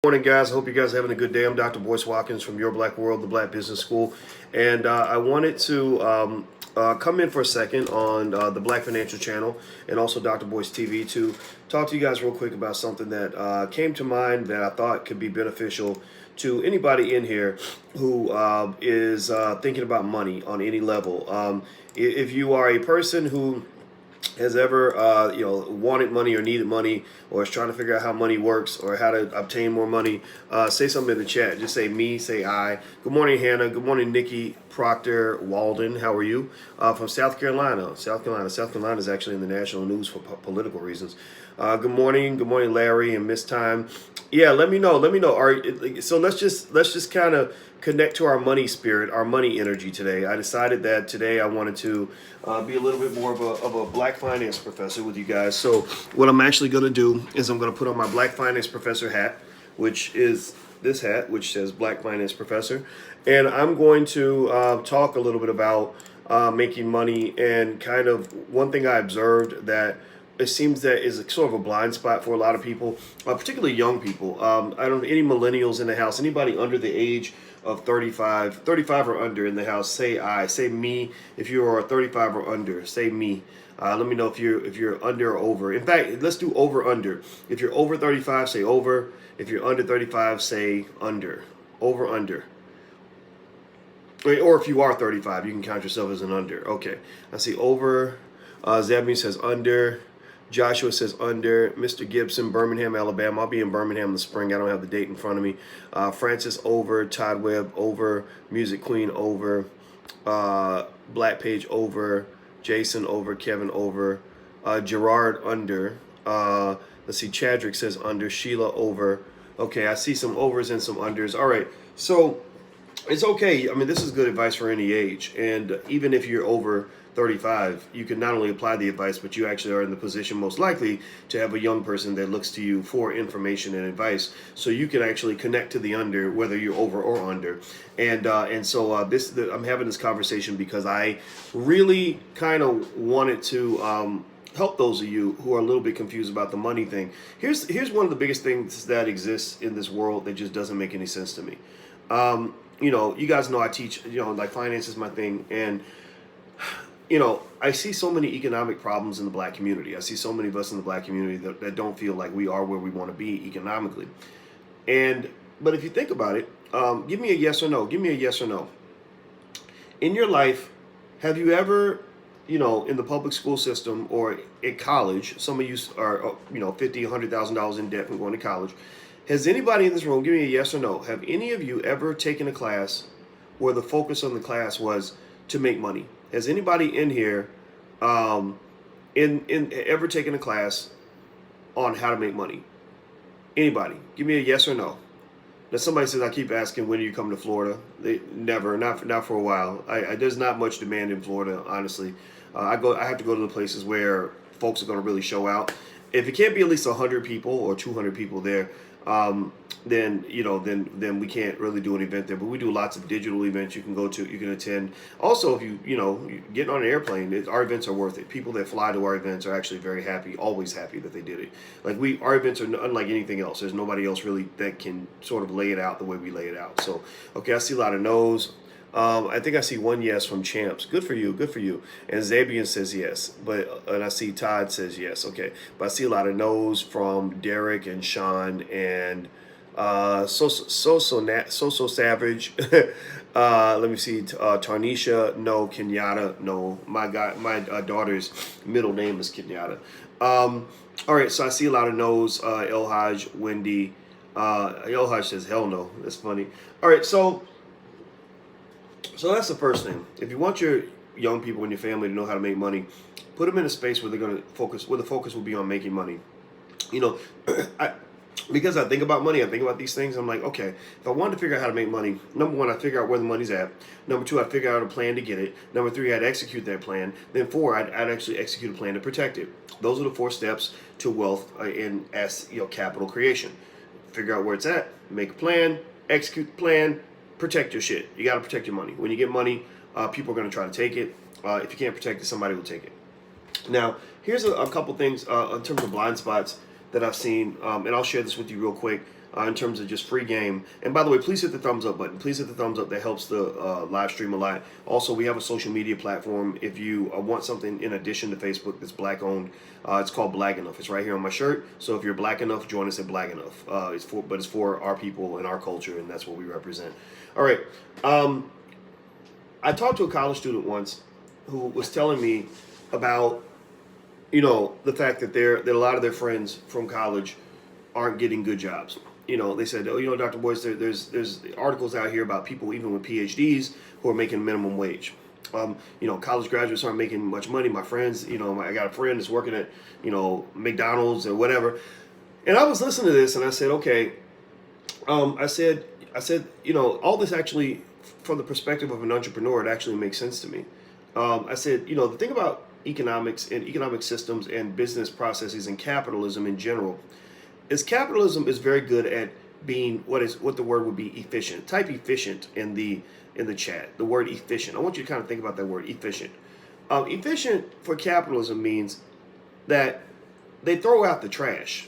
Morning, guys. I hope you guys are having a good day. I'm Dr. Boyce Watkins from Your Black World, the Black Business School, and I wanted to come in for a second on the Black Financial Channel and also Dr. Boyce TV to talk to you guys real quick about something that came to mind that I thought could be beneficial to anybody in here who is thinking about money on any level. If you are a person who has ever wanted money or needed money or is trying to figure out how money works or how to obtain more money, say something in the chat. Just say me, say I. Good morning, Hannah. Good morning, Nikki Proctor Walden. How are you? From South Carolina. South Carolina is actually in the national news for political reasons. Good morning, Larry and Miss Time. Yeah, let me know. So let's just kind of connect to our money spirit, our money energy today. I decided that today I wanted to be a little bit more of a black finance professor with you guys. So what I'm actually going to do is I'm going to put on my black finance professor hat, which is this hat, which says black finance professor, and I'm going to talk a little bit about making money. And kind of one thing I observed that it seems that is sort of a blind spot for a lot of people, particularly young people. I don't know any millennials in the house, anybody under the age of 35 or under in the house, say I, say me. If you are 35 or under, say me. Let me know if you're under or over. In fact, let's do over under. If you're over 35, say over. If you're under 35, say under. Over under. Or if you are 35, you can count yourself as an under. Okay, I see over. Zebby says under. Joshua says under. Mr. Gibson, Birmingham, Alabama. I'll be in Birmingham in the spring. I don't have the date in front of me. Francis over. Todd Webb over. Music Queen over. Black Page over. Jason over. Kevin over. Gerard under. Let's see. Chadrick says under. Sheila over. Okay, I see some overs and some unders. All right, so it's okay. I mean, this is good advice for any age. And even if you're over 35, you can not only apply the advice, but you actually are in the position most likely to have a young person that looks to you for information and advice. So you can actually connect to the under, whether you're over or under. And so I'm having this conversation because I really kind of wanted to help those of you who are a little bit confused about the money thing. Here's one of the biggest things that exists in this world that just doesn't make any sense to me. You guys know I teach, like finance is my thing. And, I see so many economic problems in the black community. I see so many of us in the black community that don't feel like we are where we want to be economically. But if you think about it, give me a yes or no. Give me a yes or no. In your life, have you ever, in the public school system or at college, some of you are, $50,000, $100,000 in debt from going to college. Has anybody in this room, give me a yes or no, have any of you ever taken a class where the focus on the class was to make money? Has anybody in here ever taken a class on how to make money? Anybody? Give me a yes or no. Now somebody says, I keep asking, when do you come to Florida? Never, not for a while. There's not much demand in Florida, honestly. I have to go to the places where folks are going to really show out. If it can't be at least 100 people or 200 people there, then we can't really do an event there. But we do lots of digital events you can go to, you can attend. Also, if you get on an airplane, our events are worth it. People that fly to our events are actually very happy, always happy that they did it. Like our events are unlike anything else. There's nobody else really that can sort of lay it out the way we lay it out. So, okay, I see a lot of no's. I think I see one yes from Champs. Good for you. And Zabian says yes, and I see Todd says yes. Okay, but I see a lot of no's from Derek and Sean and so Savage. Let me see. Tarnisha, no. Kenyatta, no. My daughter's middle name is Kenyatta. All right, so I see a lot of no's. El Haj, Wendy. El Haj says hell no. That's funny. All right, so that's the first thing. If you want your young people in your family to know how to make money, put them in a space where they're going to focus, where the focus will be on making money. Because I think about money, I think about these things. I'm like, okay, if I wanted to figure out how to make money, number one, I figure out where the money's at. Number two, I figure out a plan to get it. Number three, I'd execute that plan. Then four, I'd actually execute a plan to protect it. Those are the 4 steps to wealth in capital creation. Figure out where it's at, make a plan, execute the plan, protect your shit. You got to protect your money. When you get money, people are going to try to take it. If you can't protect it, somebody will take it. Now, here's a couple things in terms of blind spots that I've seen, and I'll share this with you real quick. in terms of just free game. And by the way, please hit the thumbs up button. Please hit the thumbs up. That helps the live stream a lot. Also, we have a social media platform. If you want something in addition to Facebook that's black owned, it's called Black Enough. It's right here on my shirt. So if you're black enough, join us at Black Enough. It's for our people and our culture, and that's what we represent. All right. I talked to a college student once who was telling me about, the fact that a lot of their friends from college aren't getting good jobs. They said, Dr. Boyce, there's articles out here about people even with PhDs who are making minimum wage. College graduates aren't making much money. My friends, I got a friend that's working at, McDonald's or whatever. And I was listening to this and I said, okay, I said, all this actually, from the perspective of an entrepreneur, it actually makes sense to me. I said, the thing about economics and economic systems and business processes and capitalism in general is capitalism is very good at being what the word would be efficient. Type efficient in the chat. The word efficient. I want you to kind of think about that word efficient. Efficient for capitalism means that they throw out the trash.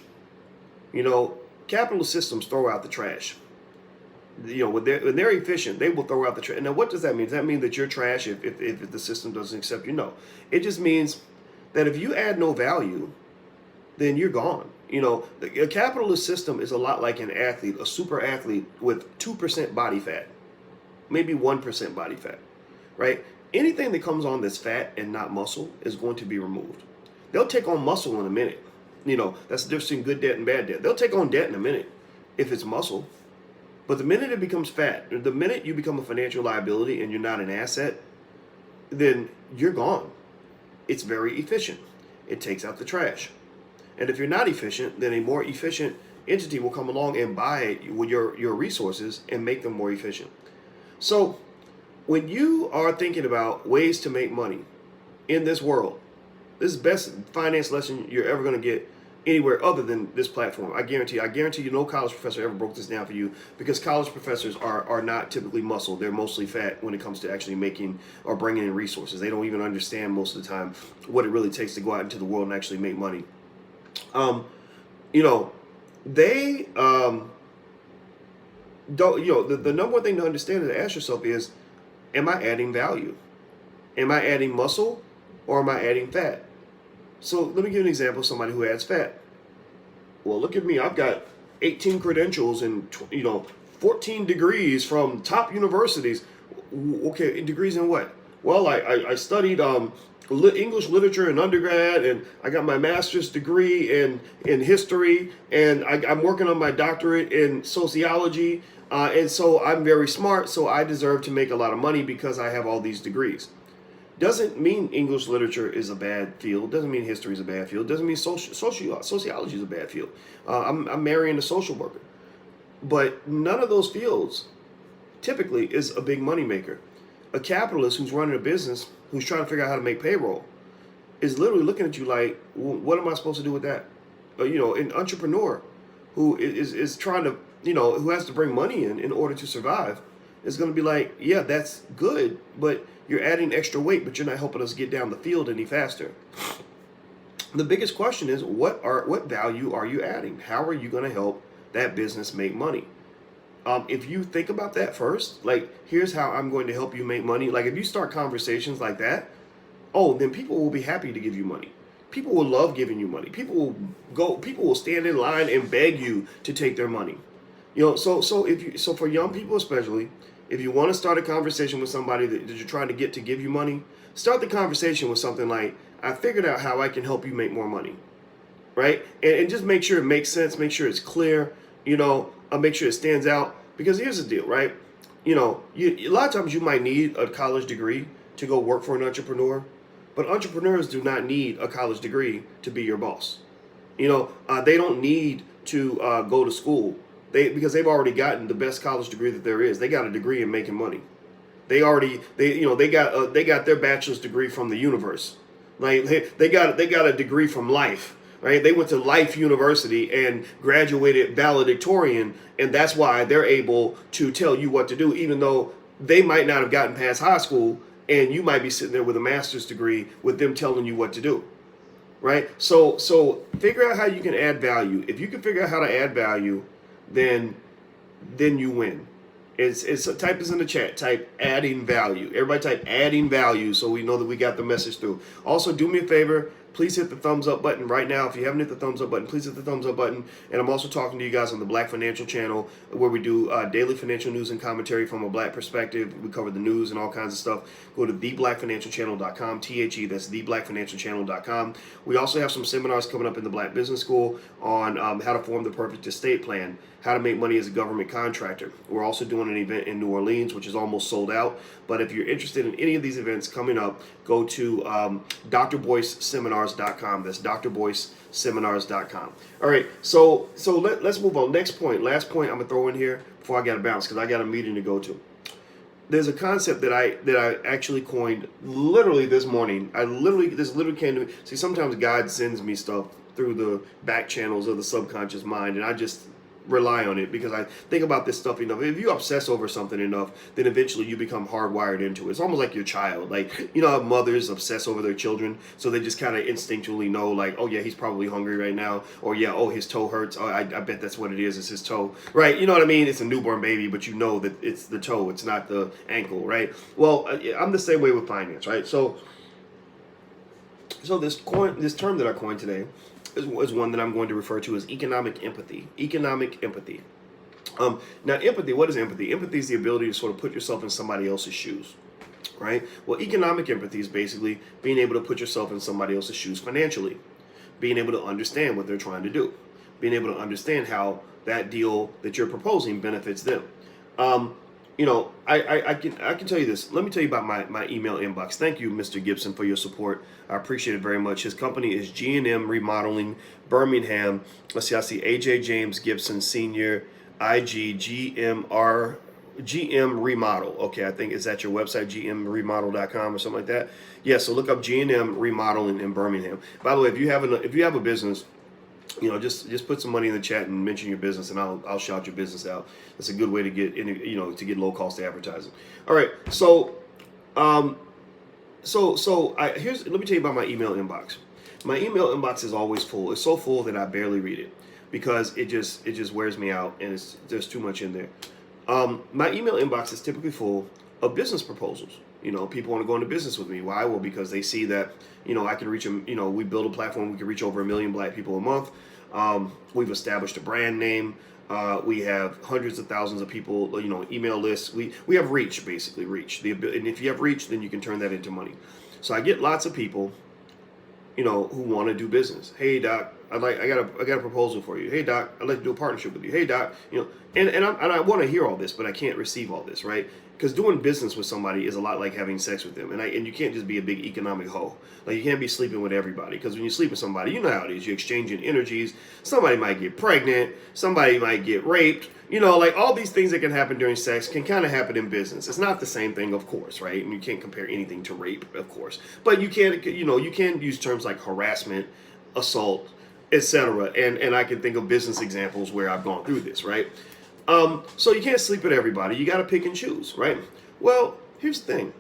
Capitalist systems throw out the trash. When they're efficient, they will throw out the trash. Now, what does that mean? Does that mean that you're trash if the system doesn't accept you? No. It just means that if you add no value, then you're gone. A capitalist system is a lot like an athlete, a super athlete with 2% body fat, maybe 1% body fat, right? Anything that comes on that's fat and not muscle is going to be removed. They'll take on muscle in a minute. That's the difference between good debt and bad debt. They'll take on debt in a minute if it's muscle. But the minute it becomes fat, the minute you become a financial liability and you're not an asset, then you're gone. It's very efficient. It takes out the trash. And if you're not efficient, then a more efficient entity will come along and buy your resources and make them more efficient. So when you are thinking about ways to make money in this world, this is the best finance lesson you're ever going to get anywhere other than this platform. I guarantee you no college professor ever broke this down for you, because college professors are not typically muscle. They're mostly fat when it comes to actually making or bringing in resources. They don't even understand most of the time what it really takes to go out into the world and actually make money. They don't, the number one thing to understand and to ask yourself is, am I adding value? Am I adding muscle or am I adding fat? So let me give an example of somebody who adds fat. Well, look at me. I've got 18 credentials and 14 degrees from top universities. Okay, degrees in what? Well, I studied English literature in undergrad, and I got my master's degree in history, and I'm working on my doctorate in sociology, and so I'm very smart, so I deserve to make a lot of money because I have all these degrees. Doesn't mean English literature is a bad field. Doesn't mean history is a bad field. Doesn't mean sociology is a bad field. I'm marrying a social worker. But none of those fields typically is a big money maker. A capitalist who's running a business, who's trying to figure out how to make payroll, is literally looking at you like, well, what am I supposed to do with that? An entrepreneur who is trying to, who has to bring money in order to survive, is going to be like, yeah, that's good, but you're adding extra weight, but you're not helping us get down the field any faster. The biggest question is, what value are you adding? How are you going to help that business make money? If you think about that first, like, here's how I'm going to help you make money. Like, if you start conversations like that, then people will be happy to give you money. People will love giving you money. People will stand in line and beg you to take their money. So for young people especially, if you want to start a conversation with somebody that you're trying to get to give you money, start the conversation with something like, I figured out how I can help you make more money, right? And just make sure it makes sense, make sure it's clear, make sure it stands out. Because here's the deal, right? A lot of times you might need a college degree to go work for an entrepreneur, but entrepreneurs do not need a college degree to be your boss. They don't need to go to school. Because they've already gotten the best college degree that there is. They got a degree in making money. They got their bachelor's degree from the universe. Like they got a degree from life, right? They went to Life University and graduated valedictorian, and that's why they're able to tell you what to do, even though they might not have gotten past high school, and you might be sitting there with a master's degree with them telling you what to do, right? So figure out how you can add value. If you can figure out how to add value, then you win. It's type this in the chat. Type adding value. Everybody type adding value so we know that we got the message through. Also, do me a favor. Please hit the thumbs up button right now. If you haven't hit the thumbs up button, please hit the thumbs up button. And I'm also talking to you guys on the Black Financial Channel, where we do daily financial news and commentary from a black perspective. We cover the news and all kinds of stuff. Go to theblackfinancialchannel.com, THE, that's theblackfinancialchannel.com. We also have some seminars coming up in the Black Business School on how to form the perfect estate plan, how to make money as a government contractor. We're also doing an event in New Orleans, which is almost sold out. But if you're interested in any of these events coming up, go to drboyceseminars.com. That's drboyceseminars.com. All right, so let's move on. Next point, last point I'm gonna throw in here before I gotta bounce because I got a meeting to go to. There's a concept that I actually coined literally this morning. This literally came to me. See, sometimes God sends me stuff through the back channels of the subconscious mind, and I just rely on it because I think about this stuff enough. If you obsess over something enough, then eventually you become hardwired into it. It's almost like your child. Like, you know how mothers obsess over their children, so they just kind of instinctually know, like, oh yeah, he's probably hungry right now, or yeah, oh, his toe hurts. Oh, I bet that's what it is. It's his toe, right? You know what I mean? It's a newborn baby, but you know that it's the toe. It's not the ankle, right? Well, I'm the same way with finance, right? So this term that I coined today is one that I'm going to refer to as economic empathy. Economic empathy. Now, empathy, what is empathy? Empathy is the ability to sort of put yourself in somebody else's shoes, right? Well, economic empathy is basically being able to put yourself in somebody else's shoes financially, being able to understand what they're trying to do, being able to understand how that deal that you're proposing benefits them. You know, I can tell you this. Let me tell you about my email inbox. Thank you, Mr. Gibson, for your support. I appreciate it very much. His company is G&M Remodeling, Birmingham. Let's see, I see AJ James Gibson Sr., IG, GM Remodel. Okay, I think, is that your website, gmremodel.com or something like that? Yeah, so look up G&M Remodeling in Birmingham. By the way, if you have a business, you know, just put some money in the chat and mention your business, and I'll shout your business out. That's a good way to get to get low cost advertising. All right, so let me tell you about my email inbox. My email inbox is always full. It's so full that I barely read it because it just wears me out, and there's too much in there. My email inbox is typically full of business proposals. You know, people want to go into business with me. Why? Well, because they see that, you know, I can reach them. You know, we build a platform. We can reach over 1 million black people a month. We've established a brand name. We have hundreds of thousands of people, you know, email lists. We have reach, basically reach. And if you have reach, then you can turn that into money. So I get lots of people, you know, who want to do business. Hey, Doc, I got a proposal for you. Hey, Doc, I'd like to do a partnership with you. Hey, Doc, you know, and I want to hear all this, but I can't receive all this, right? Because doing business with somebody is a lot like having sex with them, and you can't just be a big economic hoe. Like, you can't be sleeping with everybody, because when you sleep with somebody, you know how it is. You're exchanging energies. Somebody might get pregnant. Somebody might get raped. You know, like, all these things that can happen during sex can kind of happen in business. It's not the same thing, of course, right? And you can't compare anything to rape, of course. But you can use terms like harassment, assault, etc. And I can think of business examples where I've gone through this, right? So you can't sleep with everybody. You got to pick and choose, right? Well, here's the thing.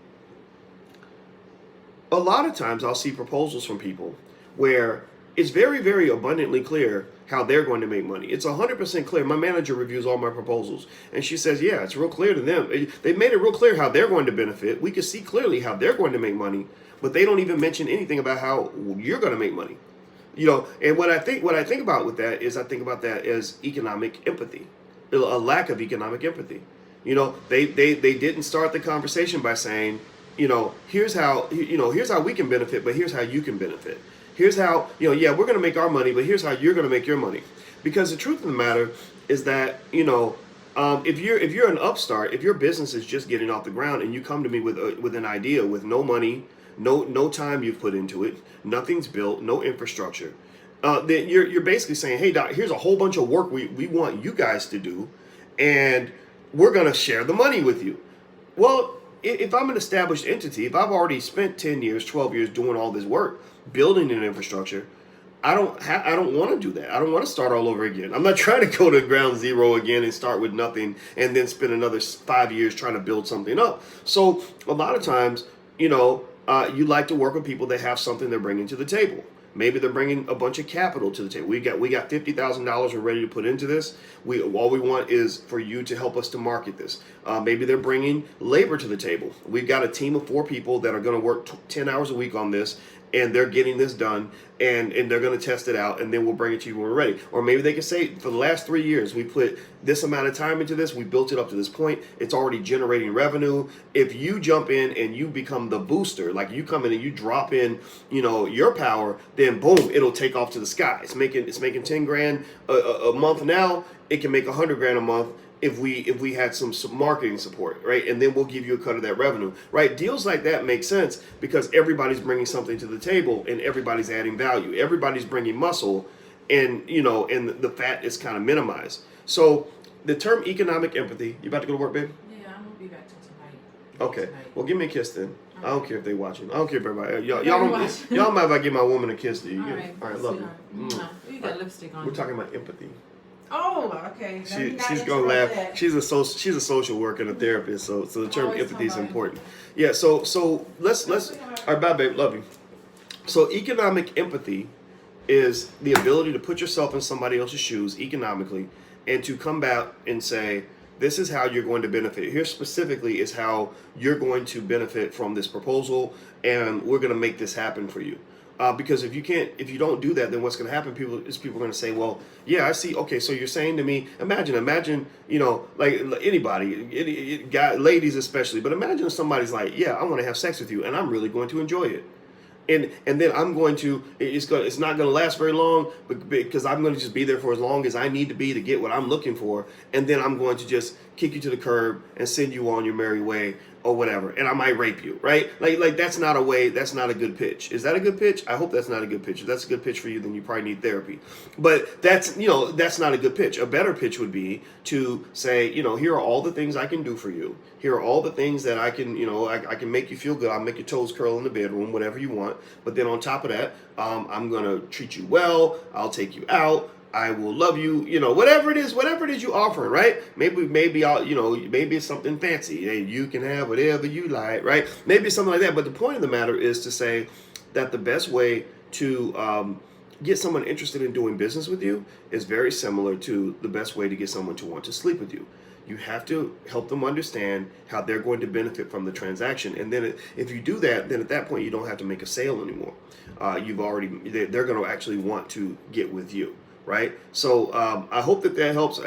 A lot of times I'll see proposals from people where it's very, very abundantly clear how they're going to make money. It's 100% clear. My manager reviews all my proposals, and she says, yeah, it's real clear to them. They've made it real clear how they're going to benefit. We can see clearly how they're going to make money, but they don't even mention anything about how you're going to make money. You know, and what I think about with that is I think about that as economic empathy. A lack of economic empathy. You know, they didn't start the conversation by saying, you know, here's how we can benefit, but here's how you can benefit. Here's how, you know, yeah, we're going to make our money, but here's how you're going to make your money. Because the truth of the matter is that, you know, if you're an upstart, if your business is just getting off the ground, and you come to me with an idea with no money, no time you've put into it, nothing's built, no infrastructure. Then you're basically saying, hey, Doc, here's a whole bunch of work we want you guys to do, and we're going to share the money with you. Well, if I'm an established entity, if I've already spent 10 years, 12 years doing all this work, building an infrastructure, I don't want to do that. I don't want to start all over again. I'm not trying to go to ground zero again and start with nothing and then spend another 5 years trying to build something up. So a lot of times, you know, you like to work with people that have something they're bringing to the table. Maybe they're bringing a bunch of capital to the table. We got $50,000 we're ready to put into this. All we want is for you to help us to market this. Maybe they're bringing labor to the table. We've got a team of 4 people that are going to work 10 hours a week on this, and they're getting this done, and they're going to test it out, and then we'll bring it to you when we're ready. Or maybe they can say, for the last 3 years, we put this amount of time into this, we built it up to this point, it's already generating revenue. If you jump in and you become the booster, like you come in and you drop in, your power, then boom, it'll take off to the sky. It's making 10 grand a month now. It can make 100 grand a month if we had some marketing support, right? And then we'll give you a cut of that revenue, right? Deals like that make sense because everybody's bringing something to the table and everybody's adding value. Everybody's bringing muscle, and and the fat is kind of minimized. So the term economic empathy. You about to go to work, babe? Yeah, I'm gonna be back till tonight. Okay. Tonight. Well, give me a kiss then. I don't care if they watching. I don't care if everybody. Y'all Everybody don't mind if I give my woman a kiss. Do you? All right, love you. You got lipstick on. We're talking about empathy. Oh, okay. She's gonna laugh. That. She's a social worker and a therapist, so the term Always empathy is talk about important. Yeah. So let's. All right, bye, babe. Love you. So economic empathy is the ability to put yourself in somebody else's shoes economically, and to come back and say, this is how you're going to benefit. Here specifically is how you're going to benefit from this proposal, and we're going to make this happen for you. Because if you don't do that, then what's going to happen? People are going to say, well, yeah, I see. Okay, so you're saying to me, imagine, like anybody, ladies especially, but imagine if somebody's like, yeah, I want to have sex with you, and I'm really going to enjoy it. And then I'm going to, it's not going to last very long, because I'm going to just be there for as long as I need to be to get what I'm looking for. And then I'm going to just kick you to the curb and send you on your merry way or whatever. And I might rape you, right? Like that's not a good pitch. Is that a good pitch? I hope that's not a good pitch. If that's a good pitch for you, then you probably need therapy. But that's not a good pitch. A better pitch would be to say, here are all the things I can do for you. Here are all the things that I can, I can make you feel good. I'll make your toes curl in the bedroom, whatever you want. But then on top of that, I'm going to treat you well. I'll take you out. I will love you, whatever it is you offering, right? Maybe I'll, maybe it's something fancy. Hey, you can have whatever you like, right? Maybe it's something like that. But the point of the matter is to say that the best way to get someone interested in doing business with you is very similar to the best way to get someone to want to sleep with you. You have to help them understand how they're going to benefit from the transaction. And then if you do that, then at that point, you don't have to make a sale anymore. They're going to actually want to get with you. Right? So I hope that helps.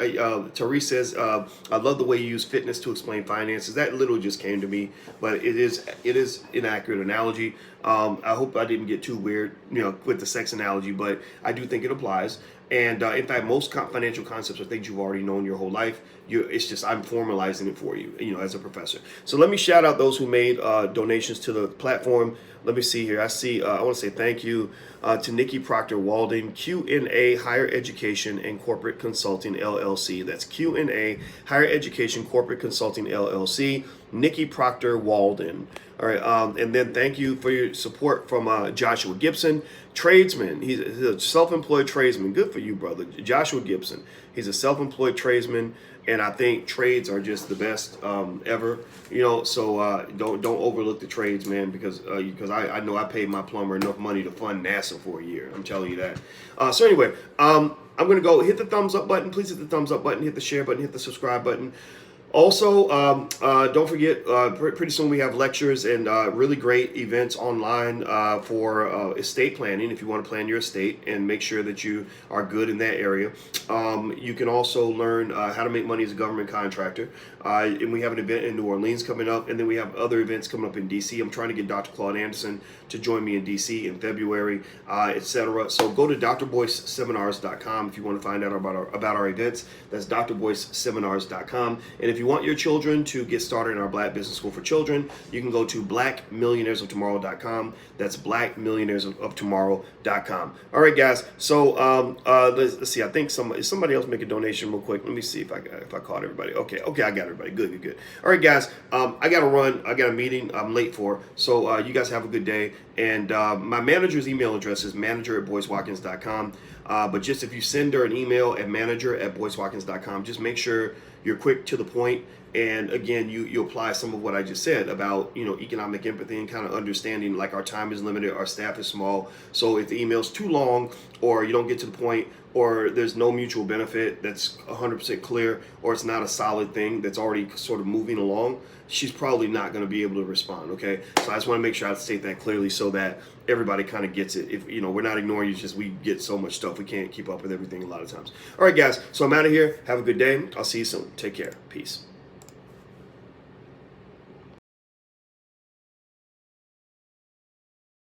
Therese says, I love the way you use fitness to explain finances. That literally just came to me, but it is an accurate analogy. I hope I didn't get too weird, with the sex analogy, but I do think it applies. And in fact, most financial concepts are things you've already known your whole life. It's just I'm formalizing it for you, as a professor. So let me shout out those who made donations to the platform. Let me see here. I see. I want to say thank you to Nikki Proctor Walden, Q&A Higher Education and Corporate Consulting LLC. That's Q&A Higher Education Corporate Consulting LLC. Nikki Proctor Walden. All right. And then thank you for your support from Joshua Gibson, tradesman. He's a self-employed tradesman. Good for you, brother. Joshua Gibson. He's a self-employed tradesman. And I think trades are just the best ever, So don't overlook the trades, man, because I know I paid my plumber enough money to fund NASA for a year. I'm telling you that. So anyway, I'm gonna go hit the thumbs up button. Please hit the thumbs up button. Hit the share button. Hit the subscribe button. Also, don't forget, pretty soon we have lectures and really great events online for estate planning if you want to plan your estate and make sure that you are good in that area. You can also learn how to make money as a government contractor. And we have an event in New Orleans coming up, and then we have other events coming up in DC. I'm trying to get Dr. Claude Anderson to join me in DC in February, etc. So go to drboyceseminars.com if you want to find out about our events. That's drboyceseminars.com. And if you want your children to get started in our Black Business School for Children, you can go to blackmillionairesoftomorrow.com. That's blackmillionairesoftomorrow.com. All right, guys. So let's see. I think somebody else make a donation real quick. Let me see if I caught everybody. Okay, I got everybody. Good. All right, guys. I got to run. I got a meeting I'm late for. So you guys have a good day. And my manager's email address is manager@boycewatkins.com. But just if you send her an email at manager@boycewatkins.com, just make sure you're quick to the point, and again, you apply some of what I just said about, economic empathy and kind of understanding, like, our time is limited, our staff is small. So if the email's too long, or you don't get to the point, or there's no mutual benefit that's 100% clear, or it's not a solid thing that's already sort of moving along, she's probably not going to be able to respond. Okay, so I just want to make sure I state that clearly so that everybody kind of gets it. If we're not ignoring you, it's just we get so much stuff, we can't keep up with everything a lot of times. All right, guys, so I'm out of here. Have a good day. I'll see you soon. Take care. Peace.